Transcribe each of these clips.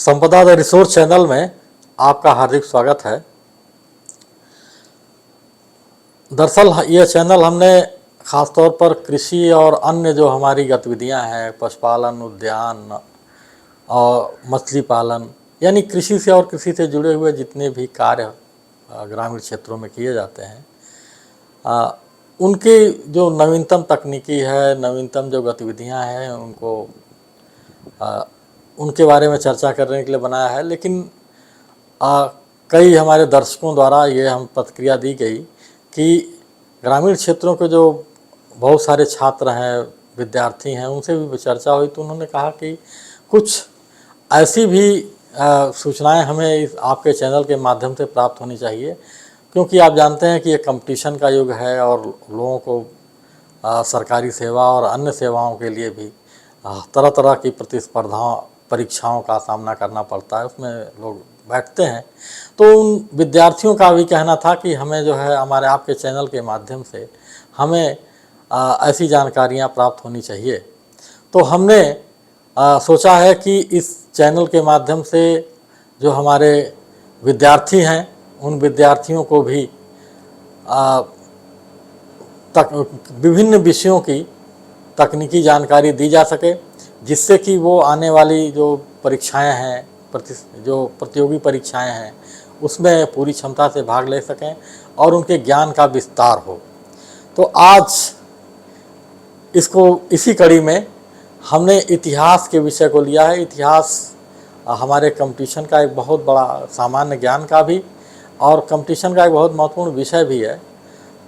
संपदा the resource channel में आपका हार्दिक स्वागत है। दरअसल यह चैनल हमने ख़ासतौर पर कृषि और अन्य जो हमारी गतिविधियां हैं, पशुपालन, उद्यान और मछली पालन, यानी कृषि से और कृषि से जुड़े हुए जितने भी कार्य ग्रामीण क्षेत्रों में किए जाते हैं, उनकी जो नवीनतम तकनीकी है, नवीनतम जो गतिविधियां हैं, उनके बारे में चर्चा करने के लिए बनाया है। लेकिन कई हमारे दर्शकों द्वारा ये हम प्रतिक्रिया दी गई कि ग्रामीण क्षेत्रों के जो बहुत सारे छात्र हैं, विद्यार्थी हैं, उनसे भी चर्चा हुई तो उन्होंने कहा कि कुछ ऐसी भी सूचनाएं हमें इस आपके चैनल के माध्यम से प्राप्त होनी चाहिए, क्योंकि आप जानते हैं कि ये कंपटीशन का युग है और लोगों को सरकारी सेवा और अन्य सेवाओं के लिए भी तरह तरह की प्रतिस्पर्धाओं, परीक्षाओं का सामना करना पड़ता है, उसमें लोग बैठते हैं। तो उन विद्यार्थियों का भी कहना था कि हमें जो है हमारे आपके चैनल के माध्यम से हमें ऐसी जानकारियां प्राप्त होनी चाहिए। तो हमने सोचा है कि इस चैनल के माध्यम से जो हमारे विद्यार्थी हैं, उन विद्यार्थियों को भी विभिन्न विषयों की तकनीकी जानकारी दी जा सके, जिससे कि वो आने वाली जो परीक्षाएं हैं, जो प्रतियोगी परीक्षाएं हैं, उसमें पूरी क्षमता से भाग ले सकें और उनके ज्ञान का विस्तार हो। तो आज इसी कड़ी में हमने इतिहास के विषय को लिया है। इतिहास हमारे कंपटीशन का एक बहुत बड़ा, सामान्य ज्ञान का भी और कंपटीशन का एक बहुत महत्वपूर्ण विषय भी है।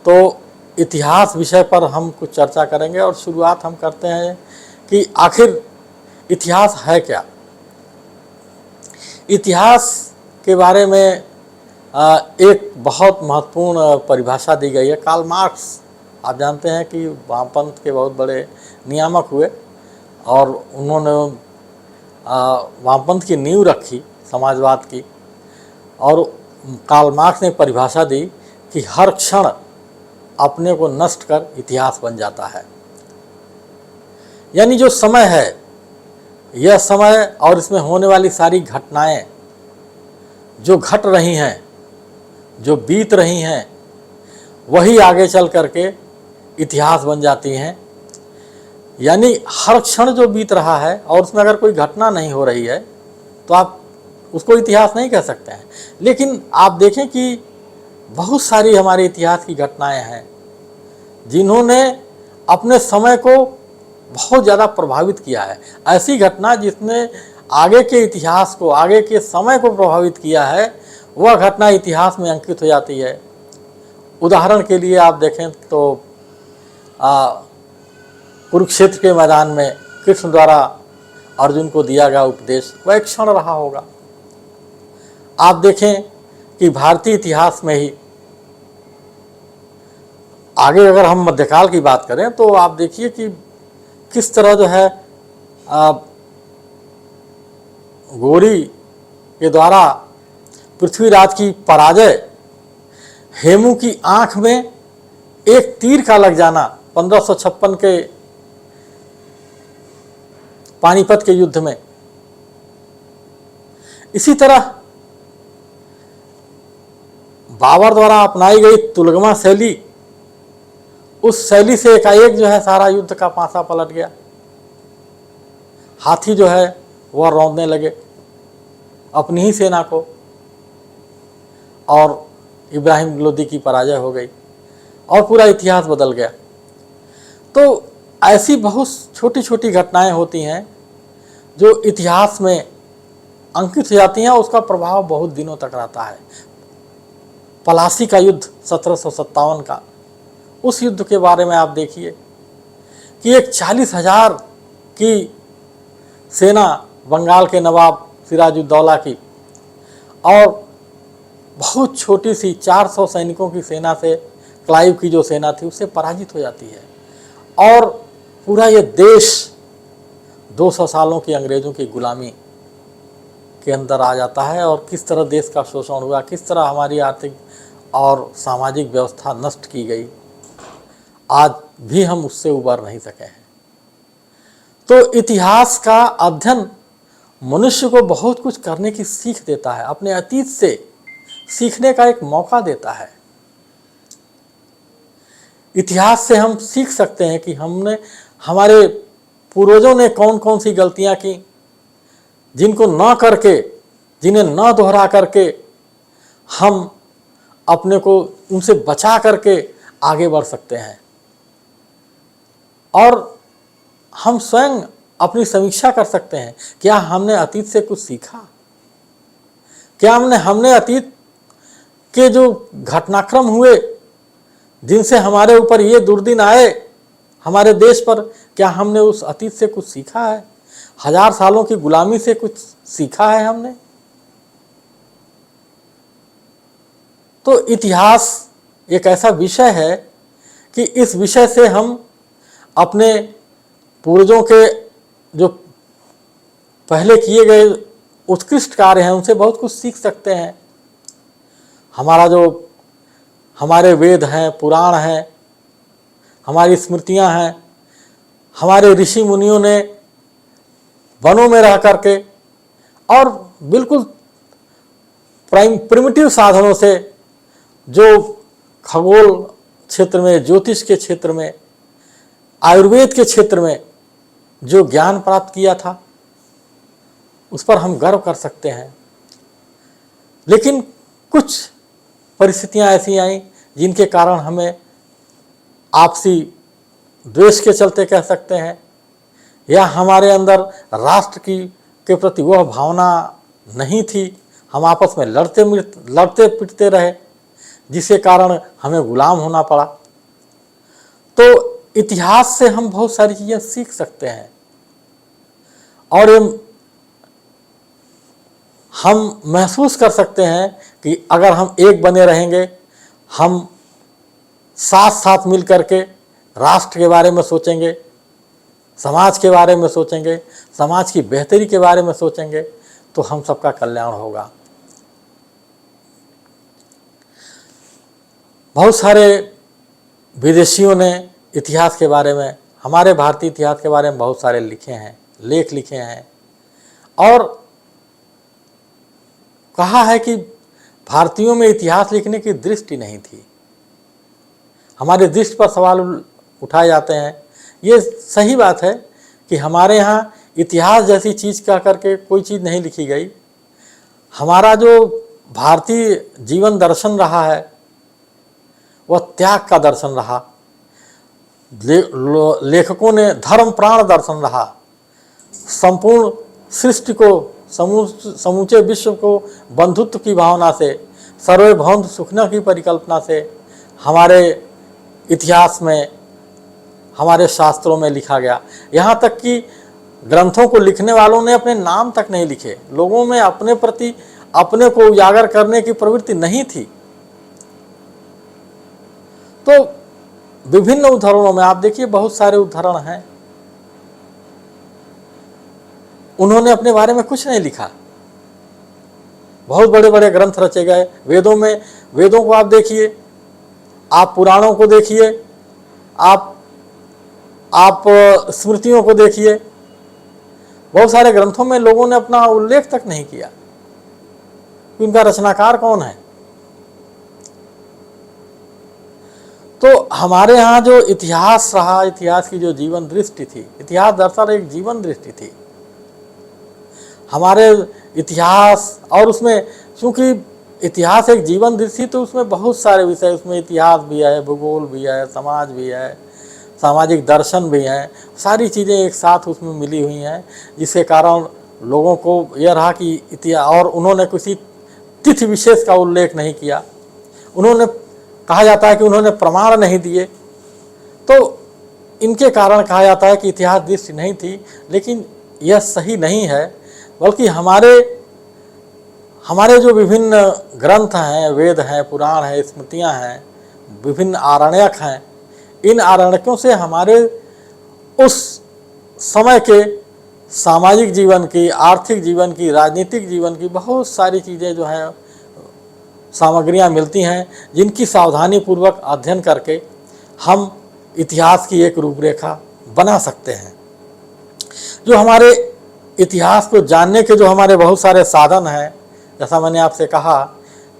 तो इतिहास विषय पर हम कुछ चर्चा करेंगे और शुरुआत हम करते हैं कि आखिर इतिहास है क्या। इतिहास के बारे में एक बहुत महत्वपूर्ण परिभाषा दी गई है। कार्ल मार्क्स, आप जानते हैं कि वामपंथ के बहुत बड़े नियामक हुए और उन्होंने वामपंथ की नींव रखी समाजवाद की। और कार्ल मार्क्स ने परिभाषा दी कि हर क्षण अपने को नष्ट कर इतिहास बन जाता है। यानी जो समय है, यह समय और इसमें होने वाली सारी घटनाएं जो घट रही हैं, जो बीत रही हैं, वही आगे चल करके इतिहास बन जाती हैं। यानी हर क्षण जो बीत रहा है और उसमें अगर कोई घटना नहीं हो रही है तो आप उसको इतिहास नहीं कह सकते हैं। लेकिन आप देखें कि बहुत सारी हमारे इतिहास की घटनाएं हैं जिन्होंने अपने समय को बहुत ज़्यादा प्रभावित किया है। ऐसी घटना जिसने आगे के इतिहास को, आगे के समय को प्रभावित किया है, वह घटना इतिहास में अंकित हो जाती है। उदाहरण के लिए आप देखें तो कुरुक्षेत्र के मैदान में कृष्ण द्वारा अर्जुन को दिया गया उपदेश वह एक क्षण रहा होगा। आप देखें कि भारतीय इतिहास में ही आगे अगर हम मध्यकाल की बात करें तो आप देखिए कि किस तरह जो है गौरी के द्वारा पृथ्वीराज की पराजय, हेमू की आंख में एक तीर का लग जाना 1556 के पानीपत के युद्ध में। इसी तरह बाबर द्वारा अपनाई गई तुलगमा शैली, उस शैली से एकाएक जो है सारा युद्ध का पासा पलट गया। हाथी जो है वह रौंदने लगे अपनी ही सेना को और इब्राहिम लोदी की पराजय हो गई और पूरा इतिहास बदल गया। तो ऐसी बहुत छोटी छोटी घटनाएं होती हैं जो इतिहास में अंकित हो जाती हैं और उसका प्रभाव बहुत दिनों तक रहता है। पलासी का युद्ध 1757 का, उस युद्ध के बारे में आप देखिए कि एक 40,000 की सेना बंगाल के नवाब सिराजुद्दौला की और बहुत छोटी सी 400 सैनिकों की सेना से, क्लाइव की जो सेना थी, उससे पराजित हो जाती है और पूरा ये देश 200 सालों की अंग्रेज़ों की गुलामी के अंदर आ जाता है। और किस तरह देश का शोषण हुआ, किस तरह हमारी आर्थिक और सामाजिक व्यवस्था नष्ट की गई, आज भी हम उससे उबर नहीं सके हैं। तो इतिहास का अध्ययन मनुष्य को बहुत कुछ करने की सीख देता है, अपने अतीत से सीखने का एक मौका देता है। इतिहास से हम सीख सकते हैं कि हमारे पूर्वजों ने कौन कौन सी गलतियां की, जिनको न करके, जिन्हें न दोहरा करके हम अपने को उनसे बचा करके आगे बढ़ सकते हैं। और हम स्वयं अपनी समीक्षा कर सकते हैं, क्या हमने अतीत से कुछ सीखा? क्या हमने अतीत के जो घटनाक्रम हुए, जिनसे हमारे ऊपर ये दुर्दिन आए, हमारे देश पर, क्या हमने उस अतीत से कुछ सीखा है? 1000 सालों की गुलामी से कुछ सीखा है हमने? तो इतिहास एक ऐसा विषय है कि इस विषय से हम अपने पूर्वजों के जो पहले किए गए उत्कृष्ट कार्य हैं उनसे बहुत कुछ सीख सकते हैं। हमारे वेद हैं, पुराण हैं, हमारी स्मृतियां हैं, हमारे ऋषि मुनियों ने वनों में रह करके और बिल्कुल प्रिमिटिव साधनों से जो खगोल क्षेत्र में, ज्योतिष के क्षेत्र में, आयुर्वेद के क्षेत्र में जो ज्ञान प्राप्त किया था, उस पर हम गर्व कर सकते हैं। लेकिन कुछ परिस्थितियां ऐसी आईं जिनके कारण हमें आपसी द्वेष के चलते कह सकते हैं, या हमारे अंदर राष्ट्र के प्रति वह भावना नहीं थी, हम आपस में लड़ते पिटते रहे, जिसके कारण हमें गुलाम होना पड़ा। तो इतिहास से हम बहुत सारी चीज़ें सीख सकते हैं और हम महसूस कर सकते हैं कि अगर हम एक बने रहेंगे, हम साथ साथ मिल करके राष्ट्र के बारे में सोचेंगे, समाज के बारे में सोचेंगे, समाज की बेहतरी के बारे में सोचेंगे, तो हम सबका कल्याण होगा। बहुत सारे विदेशियों ने इतिहास के बारे में, हमारे भारतीय इतिहास के बारे में बहुत सारे लेख लिखे हैं और कहा है कि भारतीयों में इतिहास लिखने की दृष्टि नहीं थी। हमारे दृष्टि पर सवाल उठाए जाते हैं। ये सही बात है कि हमारे यहाँ इतिहास जैसी चीज़ कह करके कोई चीज़ नहीं लिखी गई। हमारा जो भारतीय जीवन दर्शन रहा है वह त्याग का दर्शन रहा। लेखकों ने धर्म प्राण दर्शन रहा। संपूर्ण सृष्टि को, समूचे विश्व को बंधुत्व की भावना से, सर्वभौम सुखना की परिकल्पना से हमारे इतिहास में, हमारे शास्त्रों में लिखा गया। यहाँ तक कि ग्रंथों को लिखने वालों ने अपने नाम तक नहीं लिखे। लोगों में अपने प्रति अपने को उजागर करने की प्रवृत्ति नहीं थी। तो विभिन्न उदाहरणों में आप देखिए, बहुत सारे उदाहरण हैं, उन्होंने अपने बारे में कुछ नहीं लिखा। बहुत बड़े बड़े ग्रंथ रचे गए वेदों में। वेदों को आप देखिए, आप पुराणों को देखिए, आप स्मृतियों को देखिए, बहुत सारे ग्रंथों में लोगों ने अपना उल्लेख तक नहीं किया कि उनका रचनाकार कौन है। तो हमारे यहाँ जो इतिहास रहा, इतिहास की जो जीवन दृष्टि थी, इतिहास दरअसल एक जीवन दृष्टि थी हमारे इतिहास। और उसमें चूंकि इतिहास एक जीवन दृष्टि, तो उसमें बहुत सारे विषय, उसमें इतिहास भी है, भूगोल भी है, समाज भी है, सामाजिक दर्शन भी हैं, सारी चीज़ें एक साथ उसमें मिली हुई हैं, जिसके कारण लोगों को यह रहा कि इतिहास। और उन्होंने किसी तिथि विशेष का उल्लेख नहीं किया। उन्होंने, कहा जाता है कि उन्होंने प्रमाण नहीं दिए, तो इनके कारण कहा जाता है कि इतिहास दृष्टि नहीं थी। लेकिन यह सही नहीं है, बल्कि हमारे जो विभिन्न ग्रंथ हैं, वेद हैं, पुराण हैं, स्मृतियां हैं, विभिन्न आरण्यक हैं, इन आरण्यकों से हमारे उस समय के सामाजिक जीवन की, आर्थिक जीवन की, राजनीतिक जीवन की बहुत सारी चीज़ें जो हैं, सामग्रियां मिलती हैं, जिनकी सावधानी पूर्वक अध्ययन करके हम इतिहास की एक रूपरेखा बना सकते हैं। जो हमारे इतिहास को जानने के जो हमारे बहुत सारे साधन हैं, जैसा मैंने आपसे कहा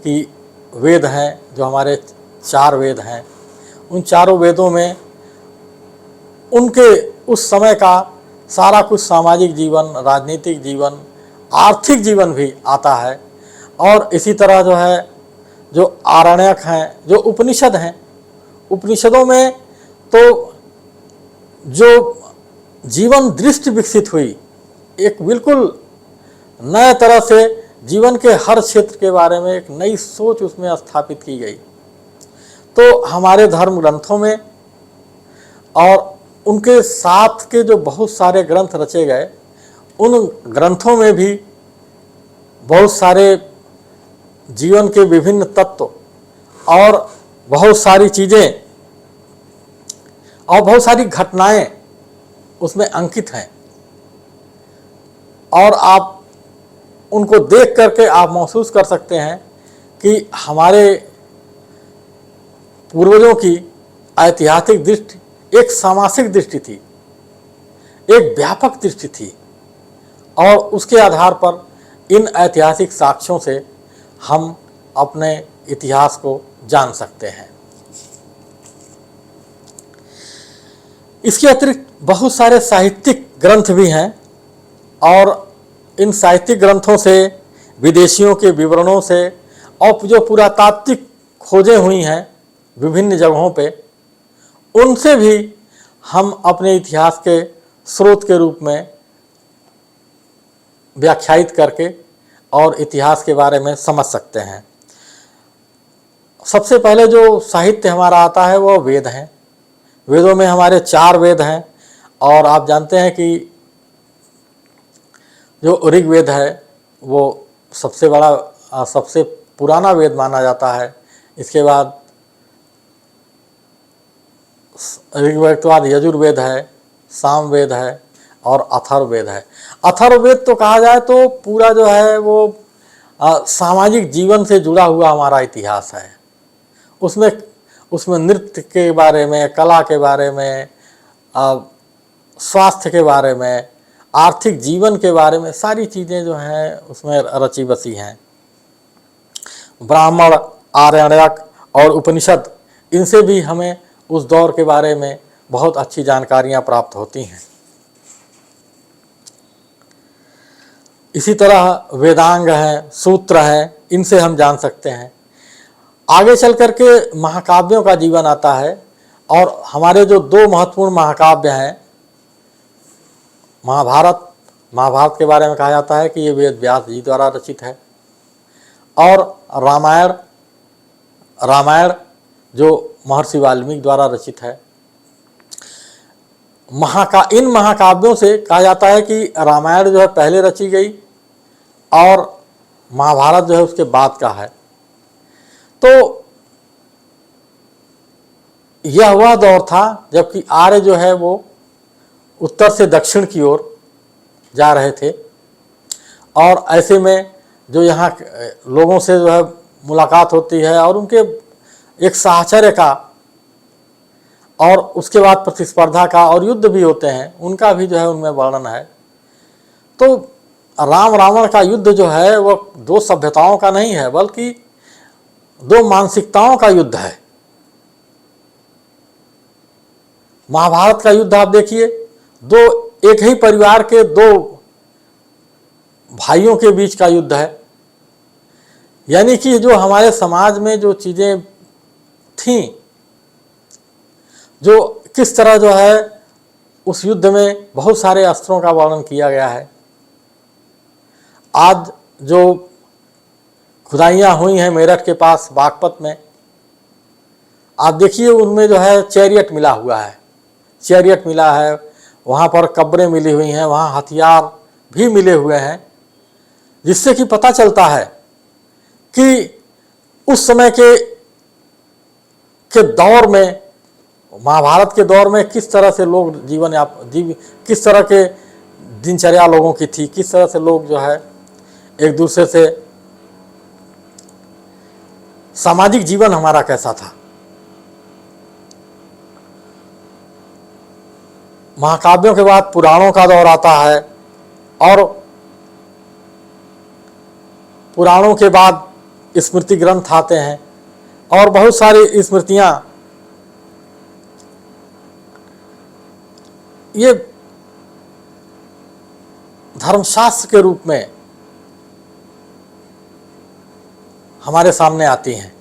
कि वेद हैं, जो हमारे 4 वेद हैं, उन चारों वेदों में उनके उस समय का सारा कुछ सामाजिक जीवन, राजनीतिक जीवन, आर्थिक जीवन भी आता है। और इसी तरह जो है जो आरण्यक हैं, जो उपनिषद हैं, उपनिषदों में तो जो जीवन दृष्टि विकसित हुई, एक बिल्कुल नए तरह से जीवन के हर क्षेत्र के बारे में एक नई सोच उसमें स्थापित की गई। तो हमारे धर्म ग्रंथों में और उनके साथ के जो बहुत सारे ग्रंथ रचे गए, उन ग्रंथों में भी बहुत सारे जीवन के विभिन्न तत्व और बहुत सारी चीज़ें और बहुत सारी घटनाएं उसमें अंकित हैं। और आप उनको देख करके आप महसूस कर सकते हैं कि हमारे पूर्वजों की ऐतिहासिक दृष्टि एक सामासिक दृष्टि थी, एक व्यापक दृष्टि थी, और उसके आधार पर इन ऐतिहासिक साक्ष्यों से हम अपने इतिहास को जान सकते हैं। इसके अतिरिक्त बहुत सारे साहित्यिक ग्रंथ भी हैं, और इन साहित्यिक ग्रंथों से, विदेशियों के विवरणों से, और जो पुरातात्विक खोजें हुई हैं विभिन्न जगहों पे, उनसे भी हम अपने इतिहास के स्रोत के रूप में व्याख्यायित करके और इतिहास के बारे में समझ सकते हैं। सबसे पहले जो साहित्य हमारा आता है वो वेद हैं। वेदों में हमारे 4 वेद हैं, और आप जानते हैं कि जो ऋग्वेद है वो सबसे बड़ा, सबसे पुराना वेद माना जाता है। इसके बाद ऋग्वेद के बाद यजुर्वेद है, सामवेद है और अथर्ववेद है। अथर्ववेद तो कहा जाए तो पूरा जो है वो सामाजिक जीवन से जुड़ा हुआ हमारा इतिहास है। उसमें नृत्य के बारे में, कला के बारे में, स्वास्थ्य के बारे में, आर्थिक जीवन के बारे में सारी चीज़ें जो हैं उसमें रची बसी हैं। ब्राह्मण, आरण्यक और उपनिषद, इनसे भी हमें उस दौर के बारे में बहुत अच्छी जानकारियां प्राप्त होती हैं। इसी तरह वेदांग हैं, सूत्र हैं, इनसे हम जान सकते हैं। आगे चल करके महाकाव्यों का जीवन आता है, और हमारे जो 2 महत्वपूर्ण महाकाव्य हैं, महाभारत के बारे में कहा जाता है कि ये वेद व्यास जी द्वारा रचित है, और रामायण जो महर्षि वाल्मीकि द्वारा रचित है। इन महाकाव्यों से कहा जाता है कि रामायण जो है पहले रची गई और महाभारत जो है उसके बाद का है। तो यह वह दौर था जबकि आर्य जो है वो उत्तर से दक्षिण की ओर जा रहे थे, और ऐसे में जो यहाँ लोगों से जो है मुलाकात होती है और उनके एक साहचर्य का, और उसके बाद प्रतिस्पर्धा का, और युद्ध भी होते हैं, उनका भी जो है उनमें वर्णन है। तो राम रावण का युद्ध जो है वो 2 सभ्यताओं का नहीं है, बल्कि 2 मानसिकताओं का युद्ध है। महाभारत का युद्ध आप देखिए, एक ही परिवार के 2 भाइयों के बीच का युद्ध है। यानी कि जो हमारे समाज में जो चीज़ें थीं, जो किस तरह जो है उस युद्ध में बहुत सारे अस्त्रों का वर्णन किया गया है। आज जो खुदाइयाँ हुई हैं मेरठ के पास बागपत में, आप देखिए उनमें जो है चैरियट मिला हुआ है, चैरियट मिला है, वहाँ पर कब्रें मिली हुई हैं, वहाँ हथियार भी मिले हुए हैं, जिससे कि पता चलता है कि उस समय के दौर में, महाभारत के दौर में किस तरह से लोग किस तरह के दिनचर्या लोगों की थी, किस तरह से लोग जो है एक दूसरे से, सामाजिक जीवन हमारा कैसा था। महाकाव्यों के बाद पुराणों का दौर आता है, और पुराणों के बाद स्मृति ग्रंथ आते हैं और बहुत सारी स्मृतियां ये धर्मशास्त्र के रूप में हमारे सामने आती हैं।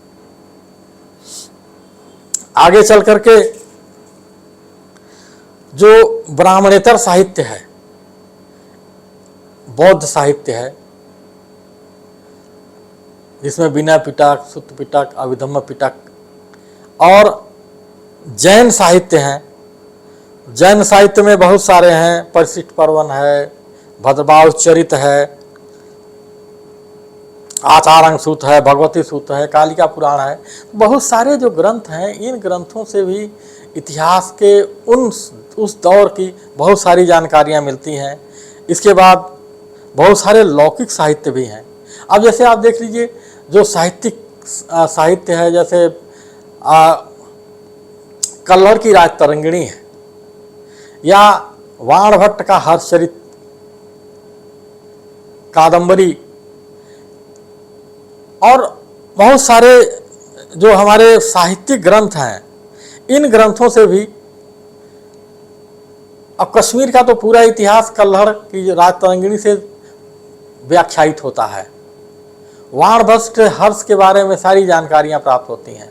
आगे चल करके जो ब्राह्मणेतर साहित्य है, बौद्ध साहित्य है, जिसमें विनय पिटक, सुत्त पिटक, अभिधम्म पिटक और जैन साहित्य हैं। जैन साहित्य में बहुत सारे हैं, परिशिष्ट पर्वन है, भद्रबाहु चरित है, आचार्य सूत है, भगवती सूत है, कालिका पुराण है। बहुत सारे जो ग्रंथ हैं, इन ग्रंथों से भी इतिहास के उस दौर की बहुत सारी जानकारियां मिलती हैं। इसके बाद बहुत सारे लौकिक साहित्य भी हैं। अब जैसे आप देख लीजिए, जो साहित्य है, जैसे कल्हड़ की राजतरंगिणी है, या वाण भट्ट का हर्षचरित, कादंबरी, और बहुत सारे जो हमारे साहित्यिक ग्रंथ हैं, इन ग्रंथों से भी अब कश्मीर का तो पूरा इतिहास कल्हड़ की राजतरंगिणी से व्याख्यायित होता है। वाण भट्ट हर्ष के बारे में सारी जानकारियां प्राप्त होती हैं।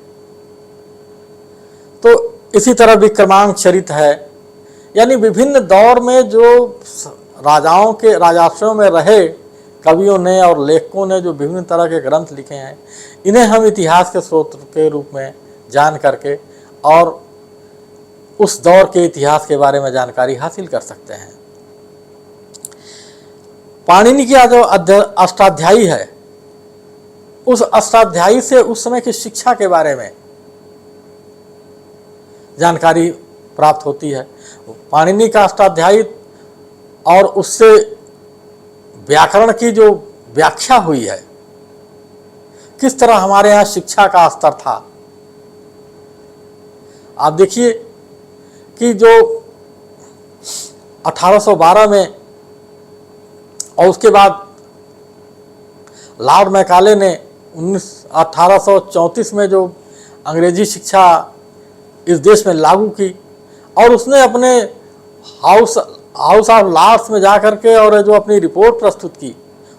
तो इसी तरह विक्रमांक चरित है, यानी विभिन्न दौर में जो राजाओं के राजाश्रयों में रहे कवियों ने और लेखकों ने जो विभिन्न तरह के ग्रंथ लिखे हैं, इन्हें हम इतिहास के स्रोत के रूप में जान करके और उस दौर के इतिहास के बारे में जानकारी हासिल कर सकते हैं। पाणिनि की जो अष्टाध्यायी है, उस अष्टाध्यायी से उस समय की शिक्षा के बारे में जानकारी प्राप्त होती है। पाणिनि का अष्टाध्यायी और उससे व्याकरण की जो व्याख्या हुई है, किस तरह हमारे यहाँ शिक्षा का स्तर था। आप देखिए कि जो 1812 में और उसके बाद लॉर्ड मैकाले ने 1834 में जो अंग्रेजी शिक्षा इस देश में लागू की, और उसने अपने हाउस ऑफ लॉर्ड्स में जाकर के और जो अपनी रिपोर्ट प्रस्तुत की,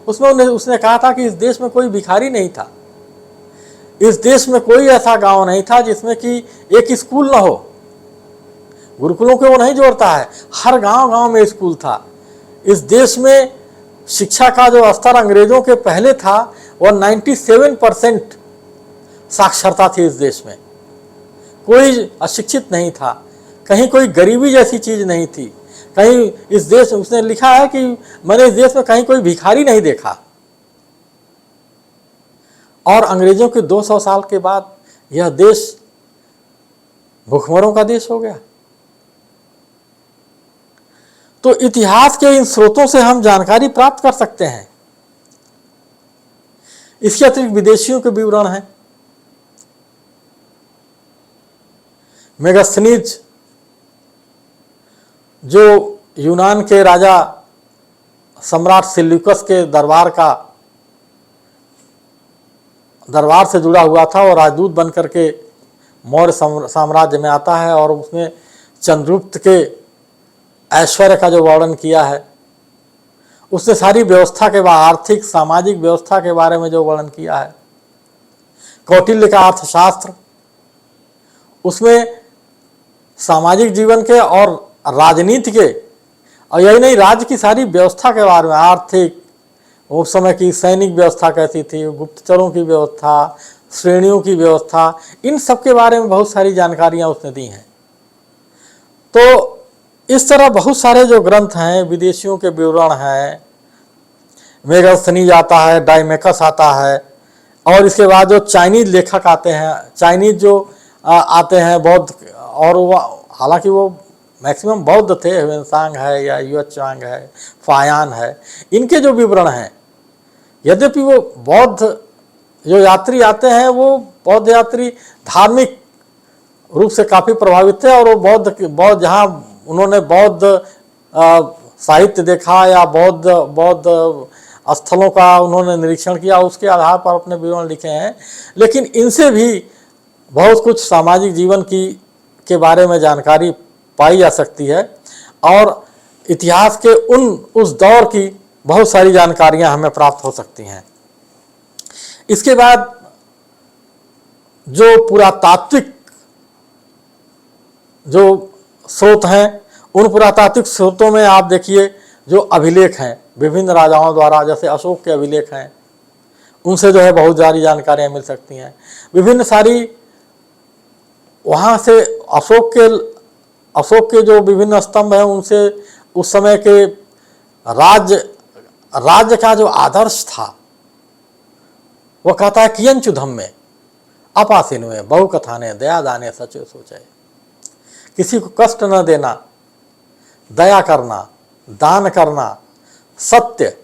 उसमें उसने कहा था कि इस देश में कोई भिखारी नहीं था, इस देश में कोई ऐसा गांव नहीं था जिसमें कि एक स्कूल ना हो। गुरुकुलों को वो नहीं जोड़ता है, हर गांव में स्कूल था। इस देश में शिक्षा का जो स्तर अंग्रेजों के पहले था, वह 97% साक्षरता थी इस देश में। कोई अशिक्षित नहीं था, कहीं कोई गरीबी जैसी चीज नहीं थी, कहीं इस देश, उसने लिखा है कि मैंने इस देश में कहीं कोई भिखारी नहीं देखा। और अंग्रेजों के 200 साल के बाद यह देश भूखमरों का देश हो गया। तो इतिहास के इन स्रोतों से हम जानकारी प्राप्त कर सकते हैं। इसके अतिरिक्त विदेशियों के विवरण हैं। मेगास्थनीज जो यूनान के राजा सम्राट सेल्यूकस के दरबार से जुड़ा हुआ था और राजदूत बनकर के मौर्य साम्राज्य में आता है, और उसमें चंद्रगुप्त के ऐश्वर्य का जो वर्णन किया है, उसने सारी व्यवस्था के बाद आर्थिक सामाजिक व्यवस्था के बारे में जो वर्णन किया है। कौटिल्य का अर्थशास्त्र, उसमें सामाजिक जीवन के और राजनीति के, और यही नहीं, राज्य की सारी व्यवस्था के बारे में, आर्थिक, उस समय की सैनिक व्यवस्था कैसी थी, गुप्तचरों की व्यवस्था, श्रेणियों की व्यवस्था, इन सब के बारे में बहुत सारी जानकारियां उसने दी हैं। तो इस तरह बहुत सारे जो ग्रंथ हैं, विदेशियों के विवरण हैं, मेगास्थनीज आता है, डाइमेकस आता है, और इसके बाद जो चाइनीज लेखक आते हैं, चाइनीज जो आते हैं बौद्ध, और वो हालांकि वो मैक्सिमम बौद्ध थे, ह्वेनसांग है या युएचांग है, फायान है, इनके जो विवरण हैं, यद्यपि वो बौद्ध जो यात्री आते हैं, वो बौद्ध यात्री धार्मिक रूप से काफ़ी प्रभावित थे, और वो बौद्ध जहाँ उन्होंने बौद्ध साहित्य देखा या बौद्ध स्थलों का उन्होंने निरीक्षण किया, उसके आधार पर अपने विवरण लिखे हैं। लेकिन इनसे भी बहुत कुछ सामाजिक जीवन के बारे में जानकारी पाई जा सकती है और इतिहास के उस दौर की बहुत सारी जानकारियां हमें प्राप्त हो सकती हैं। इसके बाद जो पुरातात्विक जो स्रोत हैं, उन पुरातात्विक स्रोतों में आप देखिए जो अभिलेख हैं विभिन्न राजाओं द्वारा, जैसे अशोक के अभिलेख हैं, उनसे जो है बहुत सारी जानकारियाँ मिल सकती हैं। विभिन्न सारी वहाँ से अशोक के जो विभिन्न स्तंभ हैं, उनसे उस समय के राज्य का जो आदर्श था, वह कहता है कियंचुधम में अपासीन में बहु कथाने दया दाने सचो सोचे, किसी को कष्ट न देना, दया करना, दान करना, सत्य,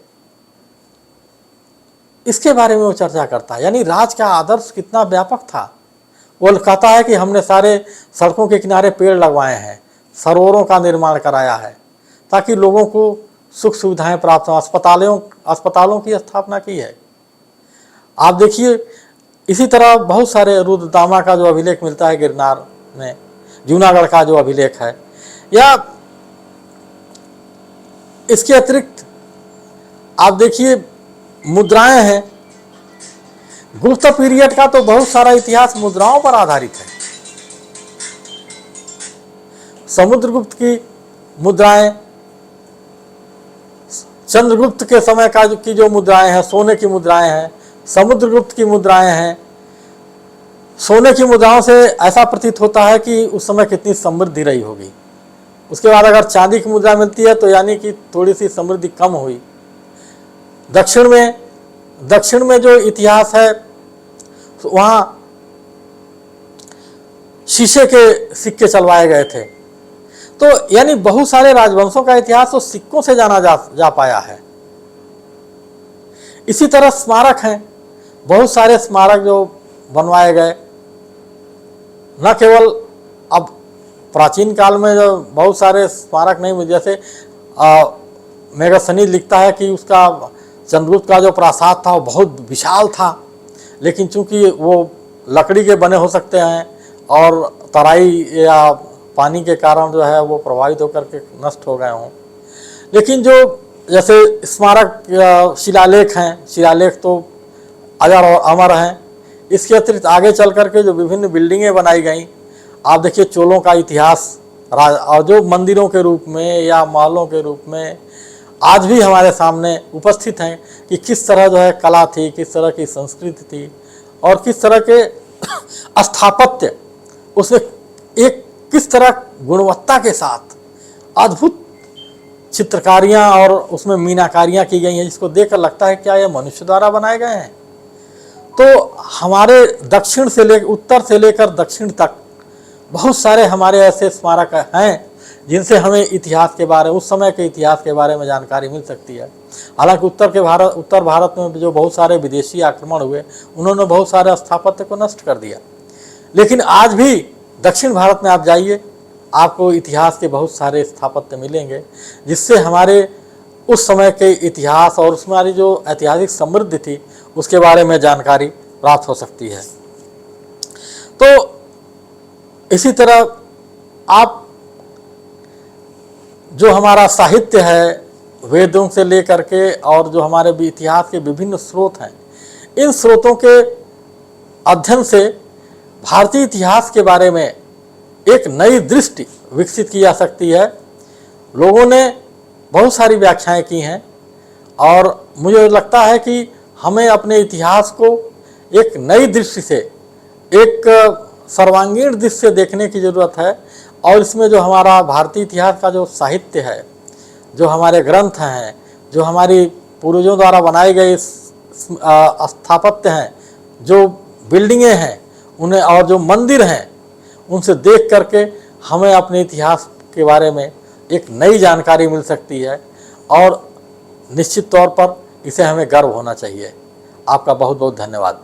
इसके बारे में वो चर्चा करता है। यानी राज का आदर्श कितना व्यापक था। वो कहता है कि हमने सारे सड़कों के किनारे पेड़ लगवाए हैं, सरोवरों का निर्माण कराया है ताकि लोगों को सुख सुविधाएं प्राप्त हों, अस्पतालों की स्थापना की है। आप देखिए इसी तरह बहुत सारे रुद्रदामा का जो अभिलेख मिलता है गिरनार में, जूनागढ़ का जो अभिलेख है, या इसके अतिरिक्त आप देखिए मुद्राएं हैं। गुप्त पीरियड का तो बहुत सारा इतिहास मुद्राओं पर आधारित है। समुद्रगुप्त की मुद्राएं, चंद्रगुप्त के समय की जो मुद्राएं हैं, सोने की मुद्राएं हैं, समुद्रगुप्त की मुद्राएं हैं। सोने की मुद्राओं से ऐसा प्रतीत होता है कि उस समय कितनी समृद्धि रही होगी। उसके बाद अगर चांदी की मुद्रा मिलती है तो यानी कि थोड़ी सी समृद्धि कम हुई। दक्षिण में जो इतिहास है, वहाँ शीशे के सिक्के चलवाए गए थे। तो यानी बहुत सारे राजवंशों का इतिहास तो सिक्कों से जाना जा पाया है। इसी तरह स्मारक हैं, बहुत सारे स्मारक जो बनवाए गए। न केवल अब प्राचीन काल में जो बहुत सारे स्मारक नहीं, जैसे मेगास्थनीज लिखता है कि उसका चंद्रगुप्त का जो प्रासाद था वो बहुत विशाल था, लेकिन चूंकि वो लकड़ी के बने हो सकते हैं और तराई या पानी के कारण जो है वो प्रभावित होकर के नष्ट हो गए हों। लेकिन जो जैसे स्मारक शिलालेख हैं, शिलालेख तो अजर और अमर हैं। इसके अतिरिक्त आगे चल करके जो विभिन्न बिल्डिंगें बनाई गई, आप देखिए चोलों का इतिहास, और जो मंदिरों के रूप में या महलों के रूप में आज भी हमारे सामने उपस्थित हैं कि किस तरह जो है कला थी, किस तरह की संस्कृति थी और किस तरह के स्थापत्य, उसमें एक किस तरह गुणवत्ता के साथ अद्भुत चित्रकारियाँ और उसमें मीनाकारियाँ की गई हैं, जिसको देखकर लगता है क्या ये मनुष्य द्वारा बनाए गए हैं। तो हमारे उत्तर से लेकर दक्षिण तक बहुत सारे हमारे ऐसे स्मारक हैं जिनसे हमें इतिहास के बारे, उस समय के इतिहास के बारे में जानकारी मिल सकती है। हालांकि उत्तर भारत में जो बहुत सारे विदेशी आक्रमण हुए, उन्होंने बहुत सारे स्थापत्य को नष्ट कर दिया। लेकिन आज भी दक्षिण भारत में आप जाइए, आपको इतिहास के बहुत सारे स्थापत्य मिलेंगे, जिससे हमारे उस समय के इतिहास और उसमें हमारी जो ऐतिहासिक समृद्धि थी उसके बारे में जानकारी प्राप्त हो सकती है। तो इसी तरह आप जो हमारा साहित्य है, वेदों से लेकर के और जो हमारे भी इतिहास के विभिन्न स्रोत हैं, इन स्रोतों के अध्ययन से भारतीय इतिहास के बारे में एक नई दृष्टि विकसित की जा सकती है। लोगों ने बहुत सारी व्याख्याएं की हैं और मुझे लगता है कि हमें अपने इतिहास को एक नई दृष्टि से, एक सर्वांगीण दृष्टि से देखने की ज़रूरत है। और इसमें जो हमारा भारतीय इतिहास का जो साहित्य है, जो हमारे ग्रंथ हैं, जो हमारी पूर्वजों द्वारा बनाए गए स्थापत्य हैं, जो बिल्डिंगें हैं उन्हें और जो मंदिर हैं, उनसे देख करके हमें अपने इतिहास के बारे में एक नई जानकारी मिल सकती है और निश्चित तौर पर इसे हमें गर्व होना चाहिए। आपका बहुत बहुत धन्यवाद।